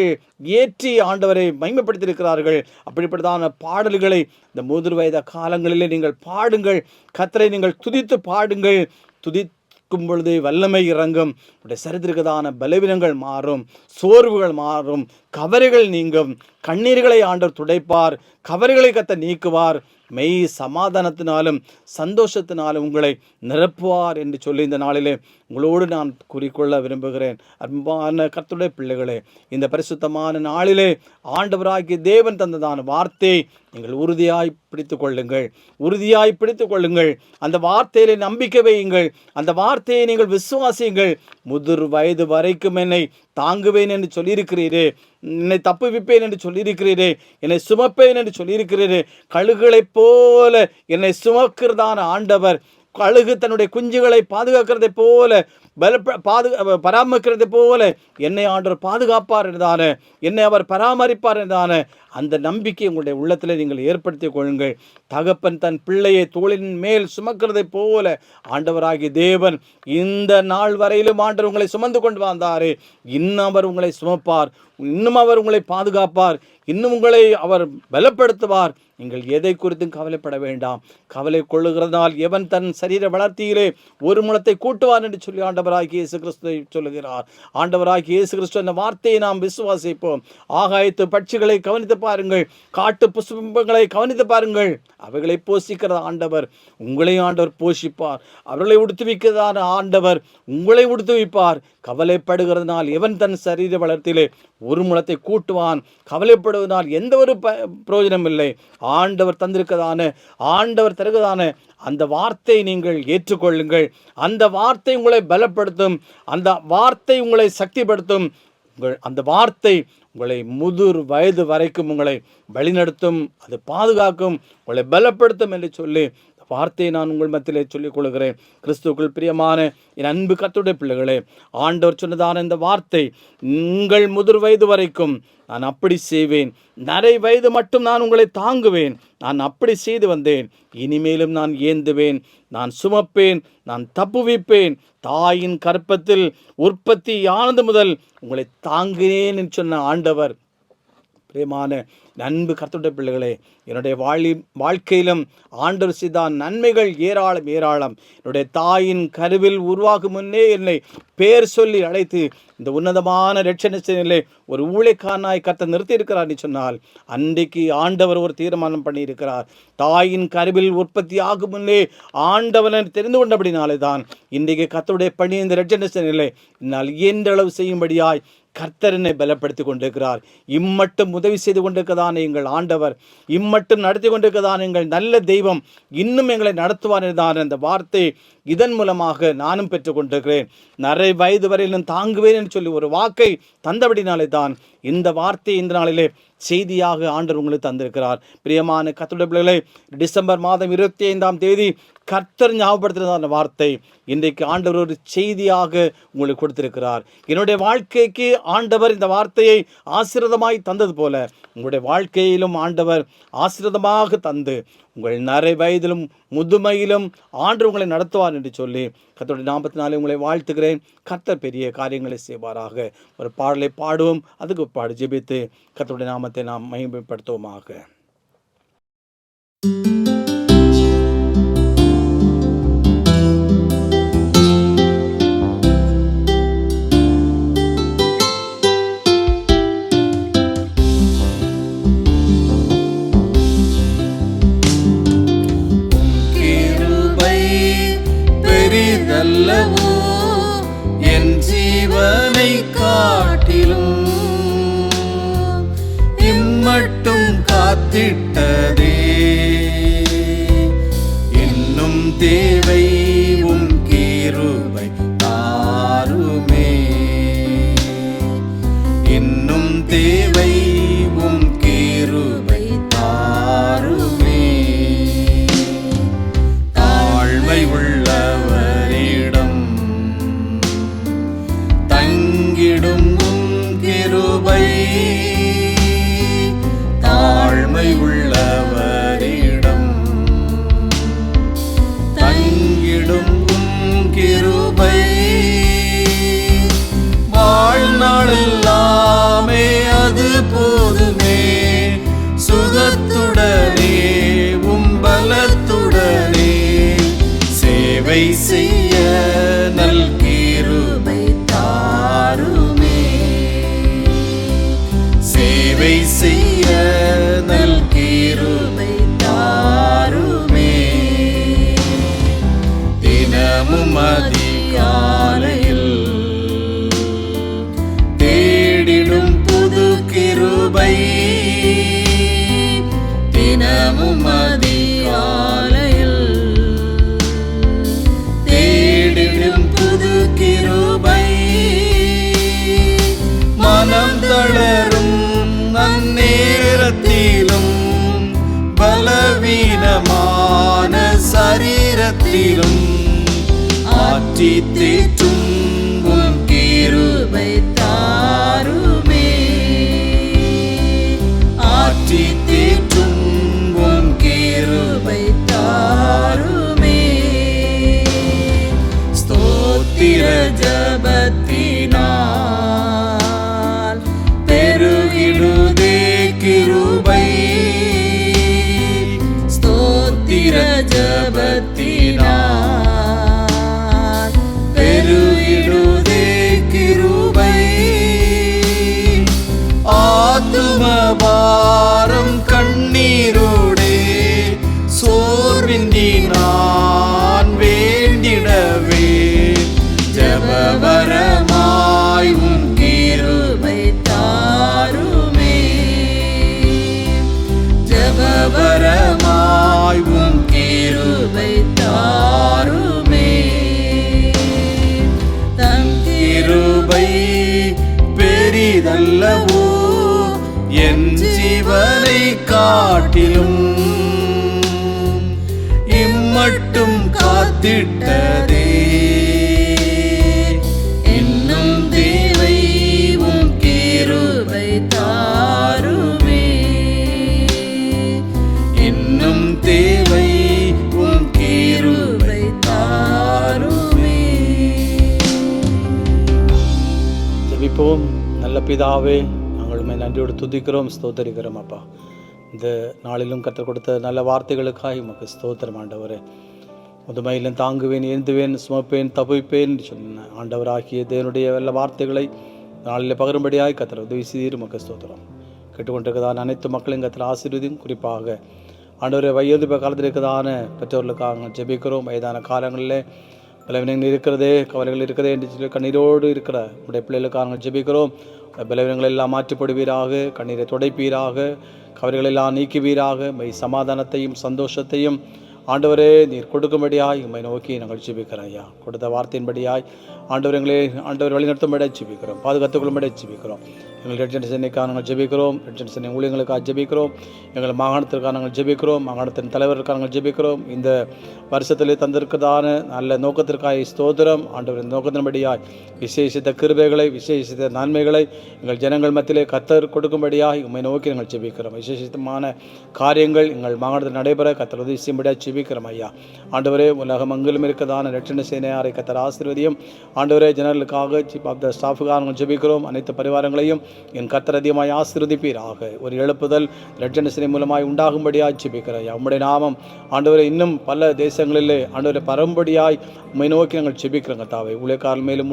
ஏற்றி ஆண்டவரை மகிமைப்படுத்தியிருக்கிறார்கள். அப்படிப்பட்டதான பாடல்களை இந்த முதிர் வயத காலங்களிலே நீங்கள் பாடுங்கள். கர்த்தரை நீங்கள் துதித்து பாடுங்கள். துதிக்கும் பொழுது வல்லமை இறங்கும். உடைய சரித்திரதான பலவீனங்கள் மாறும், சோர்வுகள் மாறும், கவலைகள் நீங்கும், கண்ணீர்களை ஆண்டவர் துடைப்பார், கவலைகளை கர்த்தர் நீக்குவார், மெய் சமாதானத்தினாலும் சந்தோஷத்தினாலும் உங்களை நிரப்புவார் என்று சொல்லி இந்த நாளிலே உங்களோடு நான் குறிக்கொள்ள விரும்புகிறேன். அன்பான கர்த்தருடைய பிள்ளைகளே, இந்த பரிசுத்தமான நாளிலே ஆண்டவராகிய தேவன் தந்ததான வார்த்தை நீங்கள் உறுதியாய் பிடித்து கொள்ளுங்கள், உறுதியாய் பிடித்து கொள்ளுங்கள். அந்த வார்த்தையிலே நம்பிக்கை வையுங்கள், அந்த வார்த்தையை நீங்கள் விசுவாசியுங்கள். முதிர் வயது வரைக்கும் என்னை தாங்குவேன் என்று சொல்லியிருக்கிறீரே, என்னை தப்புவிப்பேன் என்று சொல்லியிருக்கிறீரே, என்னை சுமப்பேன் என்று சொல்லியிருக்கிறீரே. கழுகுகளைப் போல என்னை சுமக்கிறதான ஆண்டவர், கழுகு தன்னுடைய குஞ்சுகளை பாதுகாக்கிறதை போல பராமரிக்கிறதை போல என்னை ஆண்டவர் பாதுகாப்பார் என்றான, என்னை அவர் பராமரிப்பார் என்றான அந்த நம்பிக்கை உங்களுடைய உள்ளத்தில் நீங்கள் ஏற்படுத்திக் கொள்ளுங்கள். தகப்பன் தன் பிள்ளையை தோளின் மேல் சுமக்கிறதை போல ஆண்டவராகிய தேவன் இந்த நாள் வரையிலும் ஆண்டவர் உங்களை சுமந்து கொண்டு வந்தாரே, இன்னும் அவர் உங்களை சுமப்பார், இன்னும் அவர் உங்களை பாதுகாப்பார், இன்னும் உங்களை அவர் பலப்படுத்துவார். நீங்கள் எதை குறித்தும் கவலைப்பட வேண்டாம். கவலை கொள்ளுகிறதால் எவன் தன் சரீர வளர்த்தியிலே ஒரு முழத்தை கூட்டுவான் என்று சொல்லி ஆண்டவராகிய இயேசு கிறிஸ்து சொல்லுகிறார். ஆண்டவராகிய இயேசு கிறிஸ்து என்ற வார்த்தையை நாம் விசுவாசிப்போம். ஆகாயத்து பட்சிகளை கவனித்து பாருங்கள், காட்டு புஷ்பங்களை கவனித்து பாருங்கள், அவைகளை போஷிக்கிற ஆண்டவர் உங்களையும் ஆண்டவர் போஷிப்பார். அவர்களை உடுத்துவிக்கிறதான ஆண்டவர் உங்களை உடுத்துவிப்பார். கவலைப்படுகிறதுனால் எவன் தன் சரீர வளர்த்தியிலே ஒரு முழத்தை கூட்டுவான். கவலைப்படுவதனால் எந்த ஒரு பிரயோஜனம் இல்லை. ஆண்டவர் தந்திருக்கதான, ஆண்டவர் தருகிறதான அந்த வார்த்தை நீங்கள் ஏற்றுக்கொள்ளுங்கள். அந்த வார்த்தை உங்களை பலப்படுத்தும், அந்த வார்த்தை உங்களை சக்திப்படுத்தும். அந்த வார்த்தை உங்களை முதிர் வயது வரைக்கும் உங்களை வழிநடத்தும், அது பாதுகாக்கும், உங்களை பலப்படுத்தும் என்று சொல்லி வார்த்தையை நான் உங்கள் மத்தியிலே சொல்லிக் கொள்கிறேன். கிறிஸ்துவுக்குள் பிரியமான என் அன்பு கர்த்தருடைய பிள்ளைகளே, ஆண்டவர் சொன்னதான இந்த வார்த்தை, உங்கள் முதிர் வயது வரைக்கும் நான் அப்படி செய்வேன், நரை வயது மட்டும் நான் உங்களை தாங்குவேன், நான் அப்படி செய்து வந்தேன், இனிமேலும் நான் ஏந்துவேன், நான் சுமப்பேன், நான் தப்புவிப்பேன், தாயின் கற்பத்தில் உற்பத்தி ஆனது முதல் உங்களை தாங்கினேன் என்று சொன்ன ஆண்டவர். பிரியமான அன்பு கர்த்தருடைய பிள்ளைகளே, என்னுடைய வாழ்க்கையிலும் ஆண்டவர் செய்த நன்மைகள் ஏராளம் ஏராளம். என்னுடைய தாயின் கருவில் உருவாகும் முன்னே என்னை பேர் சொல்லி அழைத்து இந்த உன்னதமான இரட்சணத்திலே ஒரு ஊழியக்காரனாய் கர்த்தர் நிறுத்தி இருக்கிறார் என்று சொன்னால், அன்றைக்கு ஆண்டவர் ஒரு தீர்மானம் பண்ணியிருக்கிறார். தாயின் கருவில் உற்பத்தி ஆகும் முன்னே ஆண்டவனை தெரிந்து கொண்டபடினாலே தான் இன்றைக்கு கர்த்தருடைய பணி இந்த இரட்சணத்திலே என்னால் இயன்றளவு செய்யும்படியாய் கர்த்தர் என்னை பலப்படுத்தி கொண்டிருக்கிறார். இம்மட்டும் உதவி செய்து கொண்டிருக்கதான் எங்கள் ஆண்டவர், இம்மட்டும் நடத்தி கொண்டிருக்கதான் எங்கள் நல்ல தெய்வம், இன்னும் எங்களை நடத்துவார் என்றான் அந்த வார்த்தை இதன் மூலமாக நானும் பெற்றுக் கொண்டிருக்கிறேன். நரை வயது வரையிலும் தாங்குவேன் என்று சொல்லி ஒரு வாக்கை தந்தபடினாலே தான் இந்த வார்த்தை இந்த நாளிலே செய்தியாக ஆண்டவர் உங்களுக்கு தந்திருக்கிறார். பிரியமான கர்த்தருடைய பிள்ளைகளே, டிசம்பர் மாதம் 25ஆம் தேதி கர்த்தர் ஞாபகப்படுத்தின வார்த்தை இன்றைக்கு ஆண்டவர் ஒரு செய்தியாக உங்களுக்கு கொடுத்திருக்கிறார். என்னுடைய வாழ்க்கைக்கு ஆண்டவர் இந்த வார்த்தையை ஆசீர்வாதமாய் தந்தது போல உங்களுடைய வாழ்க்கையிலும் ஆண்டவர் ஆசீர்வாதமாக தந்து உங்கள் நரை வயதிலும் முதுமையிலும் ஆண்டவர் உங்களை நடத்துவார் என்று சொல்லி கர்த்தருடைய நாமத்தினாலே உங்களை வாழ்த்துகிறேன். கர்த்தர் பெரிய காரியங்களை செய்வாராக. ஒரு பாடலை பாடுவோம், அதுக்கு பாடு ஜெபித்து கர்த்தருடைய நாமத்தை நாம் மகிமைப்படுத்துவோமாக. அல்லவோ என் ஜீவனை காட்டிலும் இம்மட்டும் காத்திட்டதே, இன்னும் தேவை உம் கிருபை தாருமே, இன்னும் தேவை உம் கிருபை தாருமே. தாழ்மை உள்ளவரிடம் தங்கிடும் உம் கிருபை, தாழ்மை உள்ளவரிடம் தங்கிடும் உம் கிருபை, வாழ்நாளெல்லாமே அது கிருபை தினமும் அதிகாலையில் தேடிடும் புது கிருபை மனம் தளரும் அந்நேரத்திலும் பலவீனமான சரீரத்திலும் ஆற்றி தேற்றும் உம் கிருபை தாருமே ஆற்றி தேற்றும் உம் கிருபை தாருமே ஸ்தோத்திர ஜபத்தினால் பெருகிடுதே கிருபை ஸ்தோத்திர ஜபத்தினால் பெருகிடுதே கிருபை ஆத்துமபாரம் கண்ணீரோடே சோர்வின்றி நான் வேண்டிடவே ஜபவரமாய் உம் கிருபை தாருமே ஜபவரமாய் உம் கிருபை தாருமே தம் கிருபை பெரிதல்லவோ என் ஜீவனை காட்டிலும் இம்மட்டும் காத்திட்டதே இன்னும் தேவை உம் கிருபை தாருமே இன்னும் தேவை உம் கிருபை தாருமே. ஜெபிப்போம். நல்ல பிதாவே, நாங்கள் உம்மை நன்றியோடு துதிக்கிறோம், ஸ்தோத்தரிக்கிறோம் அப்பா. இந்த நாளிலும் கற்றுக் கொடுத்த நல்ல வார்த்தைகளுக்காக உமக்கு ஸ்தோத்திரம் ஆண்டவரே. முதுமையிலும் தாங்குவேன், ஏந்துவேன், சுமப்பேன், தவிப்பேன் சொன்ன ஆண்டவராகிய தேவனுடைய நல்ல வார்த்தைகளை நாளில் பகரும்படியாய் கத்தர் உதவி செய்து உமக்கு ஸ்தோத்திரம். கேட்டுக்கொண்டிருக்கதான அனைத்து மக்களையும் கத்தர் ஆசீர்வதியும். குறிப்பாக ஆண்டவரை வயது காலத்தில் இருக்கதான பெற்றோர்களுக்காக ஜெபிக்கிறோம். வயதான காலங்களில் பலவீனங்கள் இருக்கிறதே, கவலைகள் இருக்கிறதே என்று சொல்லி கண்ணீரோடு இருக்கிற உடைய பிள்ளைகளுக்காக ஜெபிக்கிறோம். பலவீனங்கள் எல்லாம் மாற்றிப்படுவீராக, கண்ணீரை துடைப்பீராக, கவலைகளெல்லாம் நீக்குவீராக, மை சமாதானத்தையும் சந்தோஷத்தையும் ஆண்டவரே நீர் கொடுக்கும்படியாய் உம்மை நோக்கி நாங்கள் ஜெபிக்கிறோம் ஐயா. கொடுத்த வார்த்தையின்படியாய் ஆண்டவர் வழிநடத்தும்படியாக ஜெபிக்கிறோம், பாதுகாத்துக்கொள்ளும்படியாக ஜெபிக்கிறோம். எங்கள் ரெட்ஜன் சென்னைக்காக நாங்கள் ஜெபிக்கிறோம், ரெட்ஜன் சென்னை ஊழியர்களுக்காக ஜெபிக்கிறோம், எங்கள் மாகாணத்திற்காக நாங்கள் ஜெபிக்கிறோம், மாகாணத்தின் தலைவருக்காக நாங்கள் ஜெபிக்கிறோம். இந்த வருஷத்தில் தந்திருக்கிறதான நல்ல நோக்கத்திற்காக ஸ்தோத்திரம் ஆண்டவர். இந்த நோக்கத்தின்படியாய் விசேஷித்த கிருபைகளை, விசேஷித்த நன்மைகளை எங்கள் ஜனங்கள் மத்தியிலே கத்தர் கொடுக்கும்படியாய் உம்மை நோக்கி நாங்கள் ஜெபிக்கிறோம். விசேஷமான காரியங்கள் எங்கள் மாகாணத்தில் நடைபெற கத்தர் உதவி செய்யும்படியாக ஜெபிக்கிறோம் ஐயா. ஆண்டவரே, உலகம் அங்கிலும் இருக்கதான ரெட்ஜன் சேனையாரை கத்தர் ஆசீர்வதியும். ஆண்டவரே, ஜனங்களுக்காக சீஃப் ஆஃப் த ஸ்டாஃபுக்காக நாங்கள் ஜெபிக்கிறோம். அனைத்து பரிவாரங்களையும் என் கர்த்தர் அதிகமாய் ஆசீர்வதிப்பீராக. ஒரு எழுப்புதல் ரெட்ஜன் சேனை மூலமாய் உண்டாகும்படியாய் ஜெபிக்கிறோம் ஐயா. உம்முடைய நாமம் ஆண்டவரே இன்னும் பல தேசங்களிலே ஆண்டவரை பரம்படியாய் உம்மை நோக்கி நாங்கள் ஜெபிக்கிறோம் கர்த்தாவே. ஊழியக்காரர் மேலும்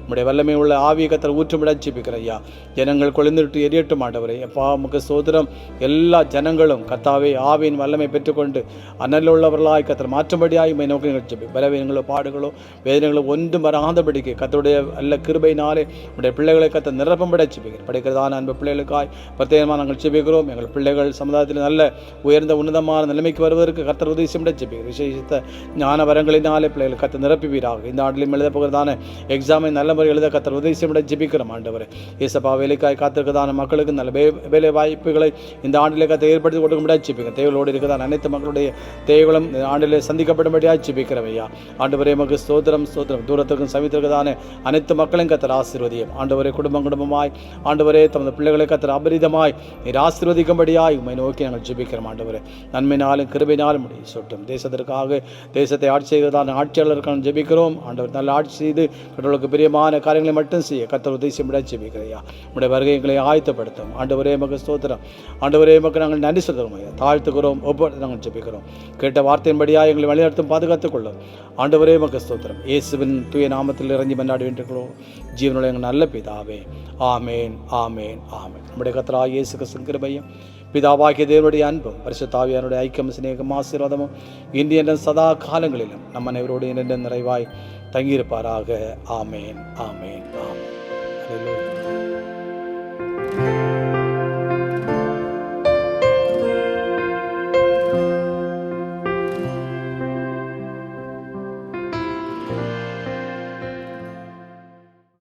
உம்முடைய வல்லமை உள்ள ஆவியை கர்த்தர் ஊற்றும்படியாக ஜெபிக்கிறோம் ஐயா. ஜனங்கள் கொழுந்துட்டு எரியட்டும் ஆண்டவரே. அப்பா உமக்கு ஸ்தோத்திரம். எல்லா ஜனங்களும் கர்த்தாவே ஆவியின் வல்லமை பெற்றுக்கொண்டு அனல் உள்ளவர்களாய் கர்த்தர் மாற்றும்படியாய் உம்மை நோக்கி நாங்கள் ஜெபி. பலவீனங்களோ பாடுகளோ வேதனைகளோ ஒன்றும் வராதபடிக்கு கர்த்தருடைய நல்ல கிருபையினாலே உடைய பிள்ளைகளை கர்த்தர் நிரப்பும்படியாக ஜெபிக்கிறோம். படிக்கிறதான அன்பு பிள்ளைகளுக்காய் பிரத்யேகமாக நாங்கள் ஜெபிக்கிறோம். எங்கள் பிள்ளைகள் சமுதாயத்தில் நல்ல உயர்ந்த உன்னதமான நிலைமைக்கு வருவதற்கு கர்த்தர் உதவி செய்ய ஜெபிக்கிறோம். விசேஷித்த ஞான வரங்களினாலே பிள்ளைகள் கர்த்தர் நிரப்புவீராக. இந்த ஆண்டிலும் எழுத போகிறதான எக்ஸாமை நல்ல முறை எழுத கர்த்தர் உதவி செய்ய ஜெபிக்கிறோம் ஆண்டவர். ஏசப்பா, வேலைக்காய் காத்திருக்கிறதான மக்களுக்கு நல்ல வேலை வாய்ப்புகளை இந்த ஆண்டிலே கர்த்தர் ஏற்படுத்தி கொடுக்க முடியாது ஜெபிக்கிறோம். தேவையோடு இருக்கிறதான அனைத்து மக்களுடைய தேவைகளும் இந்த ஆண்டிலே சந்திக்கப்படும்படியாக ஜெபிக்கிறோம் ஐயா. ஆண்டவரே உமக்கு ஸ்தோத்திரம். தூரத்திற்கும் சமீபத்திற்குதான அனைத்து மக்களையும் கர்த்தர் ஆசீர்வதியும். ஆண்டவரே, குடும்பமாய் ஆண்டவரே தமது பிள்ளைகளை கர்த்தர் அபரிதமாய் நீர் ஆசீர்வதிக்கும்படியாய் உம்மை நோக்கி நாங்கள் ஜெபிக்கிறோம் ஆண்டவரே. நன்மையினாலும் கிருபையினாலும் முடியும் சொட்டும் தேசத்திற்காக, தேசத்தை ஆட்சி செய்வதான ஆட்சியாளருக்கான ஜெபிக்கிறோம் ஆண்டவர். நல்ல ஆட்சி செய்து கடவுளுக்கு பிரியமான காரியங்களை மட்டும் செய்ய கர்த்தர் உதவி செய்ய ஜெபிக்கிறையா. உடைய வருகை எங்களை ஆயத்தப்படுத்தும் ஆண்டவரே. மக்கு ஸ்தோத்திரம் ஆண்டவரே. மக்கு நாங்கள் நன்றி சொல்கிறோம் ஐயா. தாழ்த்துக்கிறோம், ஒவ்வொரு நாங்கள் ஜெபிக்கிறோம். கேட்ட வார்த்தையின்படியாக எங்களை வழிநடத்தும், பாதுகாத்துக் கொள்ளும் ஆண்டவரே. மக்கு ஸ்தோத்திரம். இயேசுவின் தூய நாமத்தில் இறங்கி மன்றாடி வேண்டுகிறோம் ஜீவனுடைய எங்கள் நல்ல பிதாவே. ஆமேன், ஆமேன், ஆமேன். நம்முடைய கர்த்தராகிய இயேசு கிறிஸ்துவின் கிருபையும் பிதாவாகிய தேவனுடைய அன்பும் பரிசுத்த ஆவியானுடைய ஐக்கியம் சிநேகம் ஆசீர்வாதமும் இன்றைய சதா காலங்களிலும் நம்ம அனைவரோடு நிறைவாய் தங்கியிருப்பாராக. ஆமேன், ஆமேன், ஆமேன்.